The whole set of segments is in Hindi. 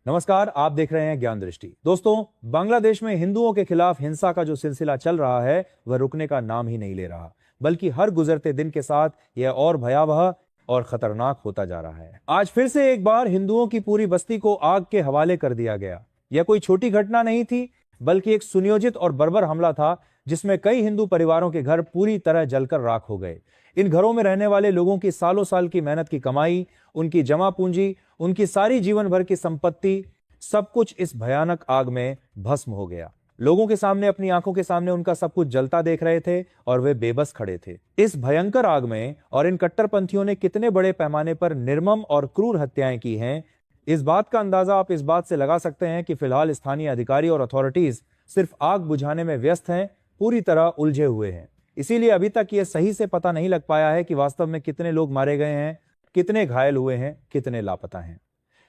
नमस्कार, आप देख रहे हैं ज्ञान दृष्टि। दोस्तों, बांग्लादेश में हिंदुओं के खिलाफ हिंसा का जो सिलसिला चल रहा है वह रुकने का नाम ही नहीं ले रहा, बल्कि हर गुजरते दिन के साथ यह और भयावह और खतरनाक होता जा रहा है। आज फिर से एक बार हिंदुओं की पूरी बस्ती को आग के हवाले कर दिया गया। यह कोई छोटी घटना नहीं थी, बल्कि एक सुनियोजित और बर्बर हमला था जिसमें कई हिंदू परिवारों के घर पूरी तरह जलकर राख हो गए। इन घरों में रहने वाले लोगों की सालों साल की मेहनत की कमाई, उनकी जमा पूंजी, उनकी सारी जीवन भर की संपत्ति, सब कुछ इस भयानक आग में भस्म हो गया। लोगों के सामने, अपनी आंखों के सामने उनका सब कुछ जलता देख रहे थे और वे बेबस खड़े थे। इस भयंकर आग में और इन कट्टरपंथियों ने कितने बड़े पैमाने पर निर्मम और क्रूर हत्याएं की हैं, इस बात का अंदाजा आप इस बात से लगा सकते हैं कि फिलहाल स्थानीय अधिकारी और अथॉरिटीज सिर्फ आग बुझाने में व्यस्त हैं, पूरी तरह उलझे हुए हैं। इसीलिए अभी तक यह सही से पता नहीं लग पाया है कि वास्तव में कितने लोग मारे गए हैं, कितने घायल हुए हैं, कितने लापता हैं।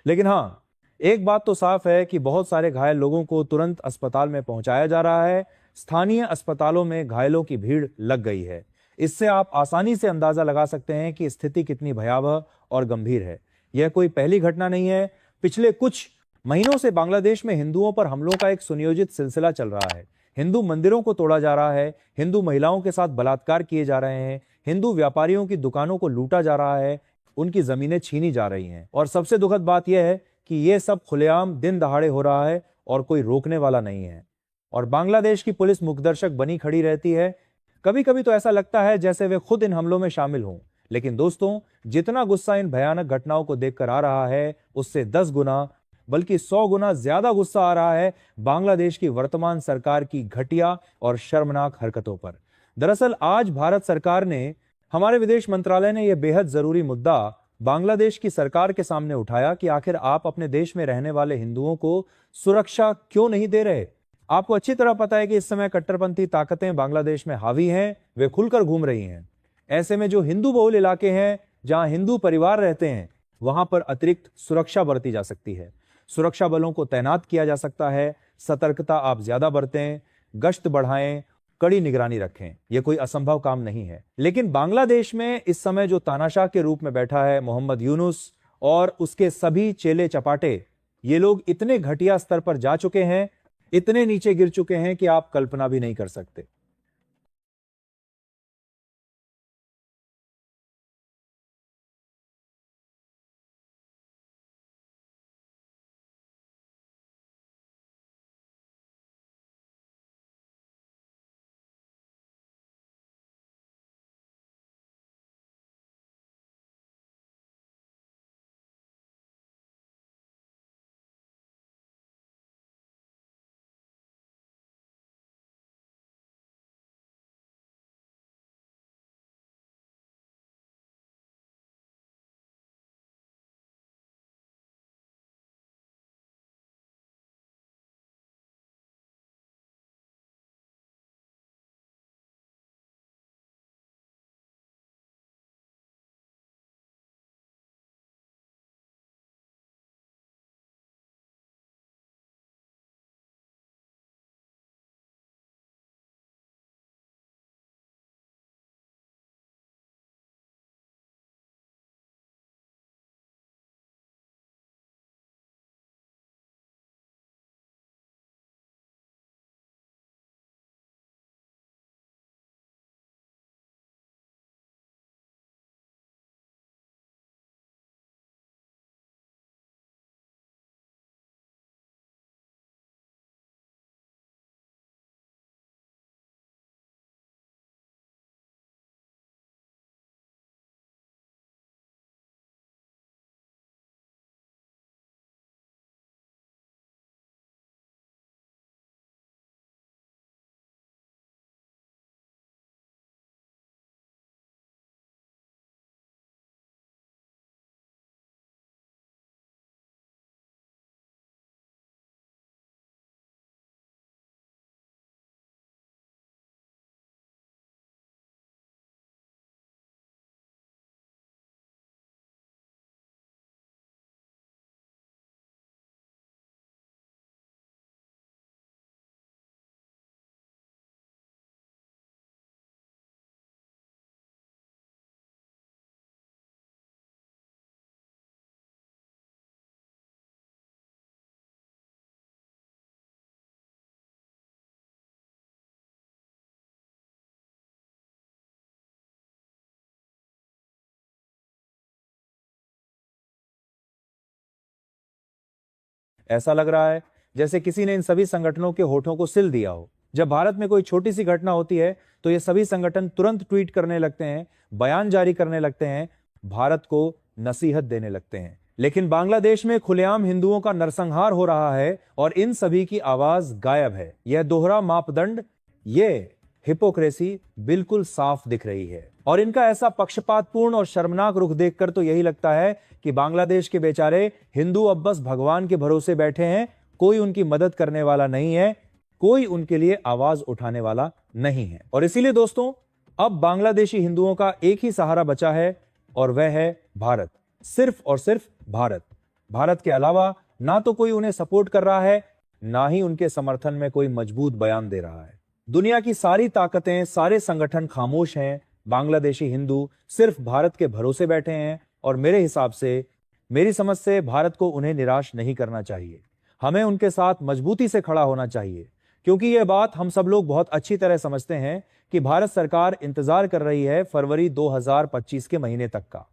लेकिन हाँ, एक बात तो साफ है कि बहुत सारे घायल लोगों को तुरंत अस्पताल में पहुंचाया जा रहा है। स्थानीय अस्पतालों में घायलों की भीड़ लग गई है। इससे आप आसानी से अंदाजा लगा सकते हैं कि स्थिति कितनी भयावह और गंभीर है। यह कोई पहली घटना नहीं है। पिछले कुछ महीनों से बांग्लादेश में हिंदुओं पर हमलों का एक सुनियोजित सिलसिला चल रहा है। हिंदू मंदिरों को तोड़ा जा रहा है, हिंदू महिलाओं के साथ बलात्कार किए जा रहे हैं, हिंदू व्यापारियों की दुकानों को लूटा जा रहा है, उनकी जमीनें छीनी जा रही हैं। और सबसे दुखद बात यह है कि यह सब खुलेआम दिन दहाड़े हो रहा है और कोई रोकने वाला नहीं है। और बांग्लादेश की पुलिस मुखदर्शक बनी खड़ी रहती है। कभी कभी तो ऐसा लगता है जैसे वे खुद इन हमलों में शामिल हों। लेकिन दोस्तों, जितना गुस्सा इन भयानक घटनाओं को देखकर आ रहा है, उससे 10 गुना बल्कि 100 गुना ज्यादा गुस्सा आ रहा है बांग्लादेश की वर्तमान सरकार की घटिया और शर्मनाक हरकतों पर। दरअसल आज भारत सरकार ने, हमारे विदेश मंत्रालय ने यह बेहद जरूरी मुद्दा बांग्लादेश की सरकार के सामने उठाया कि आखिर आप अपने देश में रहने वाले हिंदुओं को सुरक्षा क्यों नहीं दे रहे। आपको अच्छी तरह पता है कि इस समय कट्टरपंथी ताकतें बांग्लादेश में हावी हैं, वे खुलकर घूम रही हैं। ऐसे में जो हिंदू बहुल इलाके हैं, जहां हिंदू परिवार रहते हैं, वहां पर अतिरिक्त सुरक्षा बरती जा सकती है। सुरक्षा बलों को तैनात किया जा सकता है। सतर्कता आप ज्यादा बरतें, गश्त बढ़ाएं, कड़ी निगरानी रखें। यह कोई असंभव काम नहीं है। लेकिन बांग्लादेश में इस समय जो तानाशाह के रूप में बैठा है मोहम्मद यूनुस और उसके सभी चेले चपाटे, ये लोग इतने घटिया स्तर पर जा चुके हैं, इतने नीचे गिर चुके हैं कि आप कल्पना भी नहीं कर सकते। ऐसा लग रहा है जैसे किसी ने इन सभी संगठनों के होठों को सिल दिया हो। जब भारत में कोई छोटी सी घटना होती है तो ये सभी संगठन तुरंत ट्वीट करने लगते हैं, बयान जारी करने लगते हैं, भारत को नसीहत देने लगते हैं। लेकिन बांग्लादेश में खुलेआम हिंदुओं का नरसंहार हो रहा है और इन सभी की आवाज गायब है। यह दोहरा मापदंड, ये हिपोक्रेसी बिल्कुल साफ दिख रही है। और इनका ऐसा पक्षपातपूर्ण और शर्मनाक रुख देखकर तो यही लगता है कि बांग्लादेश के बेचारे हिंदू अब बस भगवान के भरोसे बैठे हैं, कोई उनकी मदद करने वाला नहीं है, कोई उनके लिए आवाज उठाने वाला नहीं है। और इसीलिए दोस्तों, अब बांग्लादेशी हिंदुओं का एक ही सहारा बचा है और वह है भारत। सिर्फ और सिर्फ भारत। भारत के अलावा ना तो कोई उन्हें सपोर्ट कर रहा है, ना ही उनके समर्थन में कोई मजबूत बयान दे रहा है। दुनिया की सारी ताकतें, सारे संगठन खामोश हैं। बांग्लादेशी हिंदू सिर्फ भारत के भरोसे बैठे हैं और मेरे हिसाब से, मेरी समझ से, भारत को उन्हें निराश नहीं करना चाहिए। हमें उनके साथ मजबूती से खड़ा होना चाहिए, क्योंकि यह बात हम सब लोग बहुत अच्छी तरह समझते हैं कि भारत सरकार इंतजार कर रही है फरवरी 2025 के महीने तक का।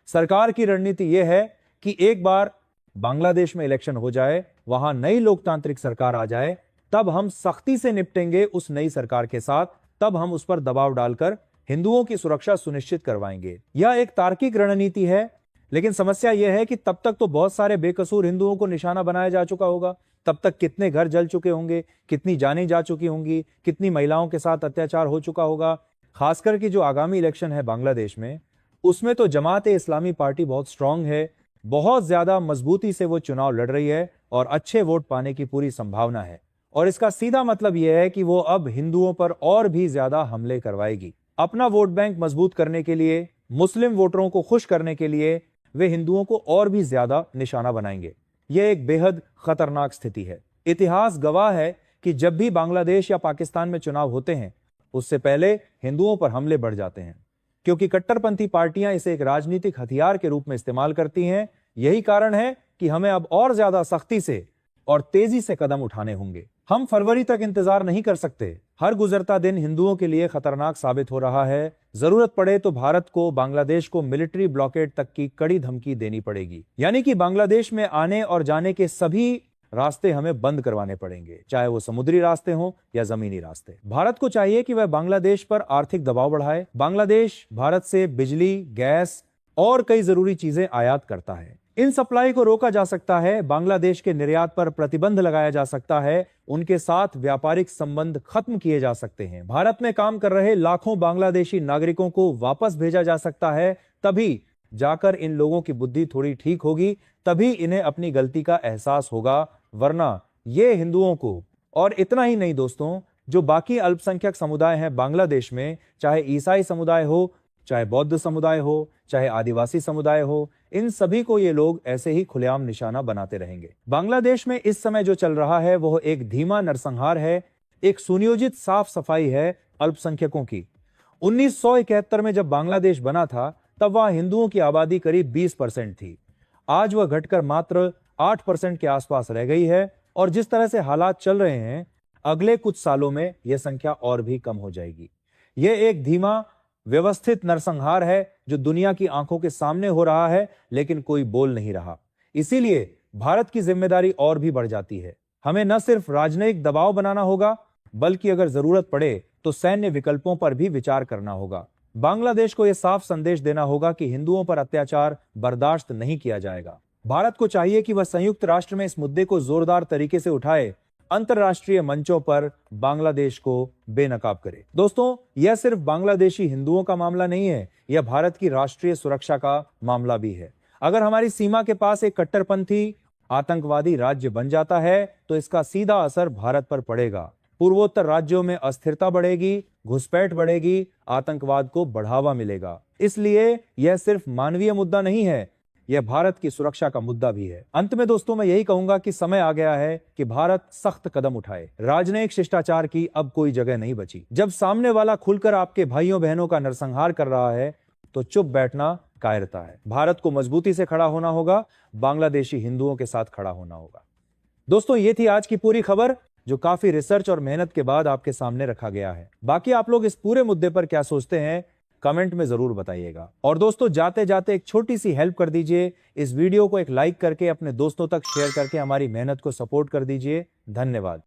सरकार की रणनीति यह है कि एक बार बांग्लादेश में इलेक्शन हो जाए, वहां नई लोकतांत्रिक सरकार आ जाए, तब हम सख्ती से निपटेंगे उस नई सरकार के साथ, तब हम उस पर दबाव डालकर हिंदुओं की सुरक्षा सुनिश्चित करवाएंगे। यह एक तार्किक रणनीति है, लेकिन समस्या यह है कि तब तक तो बहुत सारे बेकसूर हिंदुओं को निशाना बनाया जा चुका होगा। तब तक कितने घर जल चुके होंगे, कितनी जानें जा चुकी होंगी, कितनी महिलाओं के साथ अत्याचार हो चुका होगा। खासकर कि जो आगामी इलेक्शन है बांग्लादेश में, उसमें तो जमात ए इस्लामी पार्टी बहुत स्ट्रांग है, बहुत ज्यादा मजबूती से वो चुनाव लड़ रही है और अच्छे वोट पाने की पूरी संभावना है। और इसका सीधा मतलब यह है कि वो अब हिंदुओं पर और भी ज्यादा हमले करवाएगी। अपना वोट बैंक मजबूत करने के लिए, मुस्लिम वोटरों को खुश करने के लिए वे हिंदुओं को और भी ज्यादा निशाना बनाएंगे। यह एक बेहद खतरनाक स्थिति है। इतिहास गवाह है कि जब भी बांग्लादेश या पाकिस्तान में चुनाव होते हैं, उससे पहले हिंदुओं पर हमले बढ़ जाते हैं, क्योंकि कट्टरपंथी पार्टियां इसे एक राजनीतिक हथियार के रूप में इस्तेमाल करती हैं। यही कारण है कि हमें अब और ज्यादा सख्ती से और तेजी से कदम उठाने होंगे। हम फरवरी तक इंतजार नहीं कर सकते। हर गुजरता दिन हिंदुओं के लिए खतरनाक साबित हो रहा है। जरूरत पड़े तो भारत को बांग्लादेश को मिलिट्री ब्लॉकेड तक की कड़ी धमकी देनी पड़ेगी। यानी कि बांग्लादेश में आने और जाने के सभी रास्ते हमें बंद करवाने पड़ेंगे, चाहे वो समुद्री रास्ते हों या जमीनी रास्ते। भारत को चाहिए कि वह बांग्लादेश पर आर्थिक दबाव बढ़ाए। बांग्लादेश भारत से बिजली, गैस और कई जरूरी चीजें आयात करता है। इन सप्लाई को रोका जा सकता है, बांग्लादेश के निर्यात पर प्रतिबंध लगाया जा सकता है, उनके साथ व्यापारिक संबंध खत्म किए जा सकते हैं। भारत में काम कर रहे लाखों बांग्लादेशी नागरिकों को वापस भेजा जा सकता है। तभी जाकर इन लोगों की बुद्धि थोड़ी ठीक होगी, तभी इन्हें अपनी गलती का एहसास होगा। वरना ये हिंदुओं को, और इतना ही नहीं दोस्तों, जो बाकी अल्पसंख्यक समुदाय हैं बांग्लादेश में, चाहे ईसाई समुदाय हो, चाहे बौद्ध समुदाय हो, चाहे आदिवासी समुदाय हो, इन सभी को ये लोग ऐसे ही खुलेआम निशाना बनाते रहेंगे। बांग्लादेश में इस समय जो चल रहा है वह एक धीमा नरसंहार है, एक सुनियोजित साफ सफाई है अल्पसंख्यकों की। 1971 में जब बांग्लादेश बना था, तब वहां हिंदुओं की आबादी करीब 20% थी। आज वह घटकर मात्र 8% के आसपास रह गई है, और जिस तरह से हालात चल रहे हैं, अगले कुछ सालों में यह संख्या और भी कम हो जाएगी। यह एक धीमा व्यवस्थित नरसंहार है जो दुनिया की आंखों के सामने हो रहा है, लेकिन कोई बोल नहीं रहा। इसीलिए भारत की जिम्मेदारी और भी बढ़ जाती है। हमें न सिर्फ राजनयिक दबाव बनाना होगा, बल्कि अगर जरूरत पड़े तो सैन्य विकल्पों पर भी विचार करना होगा। बांग्लादेश को यह साफ संदेश देना होगा कि हिंदुओं पर अत्याचार बर्दाश्त नहीं किया जाएगा। भारत को चाहिए कि वह संयुक्त राष्ट्र में इस मुद्दे को जोरदार तरीके से उठाए, अंतरराष्ट्रीय मंचों पर बांग्लादेश को बेनकाब करे। दोस्तों, यह सिर्फ बांग्लादेशी हिंदुओं का मामला नहीं है, यह भारत की राष्ट्रीय सुरक्षा का मामला भी है। अगर हमारी सीमा के पास एक कट्टरपंथी आतंकवादी राज्य बन जाता है, तो इसका सीधा असर भारत पर पड़ेगा। पूर्वोत्तर राज्यों में अस्थिरता बढ़ेगी, घुसपैठ बढ़ेगी, आतंकवाद को बढ़ावा मिलेगा। इसलिए यह सिर्फ मानवीय मुद्दा नहीं है, यह भारत की सुरक्षा का मुद्दा भी है। अंत में दोस्तों, मैं यही कहूंगा कि समय आ गया है कि भारत सख्त कदम उठाए। राजनयिक शिष्टाचार की अब कोई जगह नहीं बची। जब सामने वाला खुलकर आपके भाइयों बहनों का नरसंहार कर रहा है, तो चुप बैठना कायरता है। भारत को मजबूती से खड़ा होना होगा, बांग्लादेशी हिंदुओं के साथ खड़ा होना होगा। दोस्तों, ये थी आज की पूरी खबर, जो काफी रिसर्च और मेहनत के बाद आपके सामने रखा गया है। बाकी आप लोग इस पूरे मुद्दे पर क्या सोचते हैं, कमेंट में जरूर बताइएगा। और दोस्तों जाते जाते एक छोटी सी हेल्प कर दीजिए, इस वीडियो को एक लाइक करके अपने दोस्तों तक शेयर करके हमारी मेहनत को सपोर्ट कर दीजिए। धन्यवाद।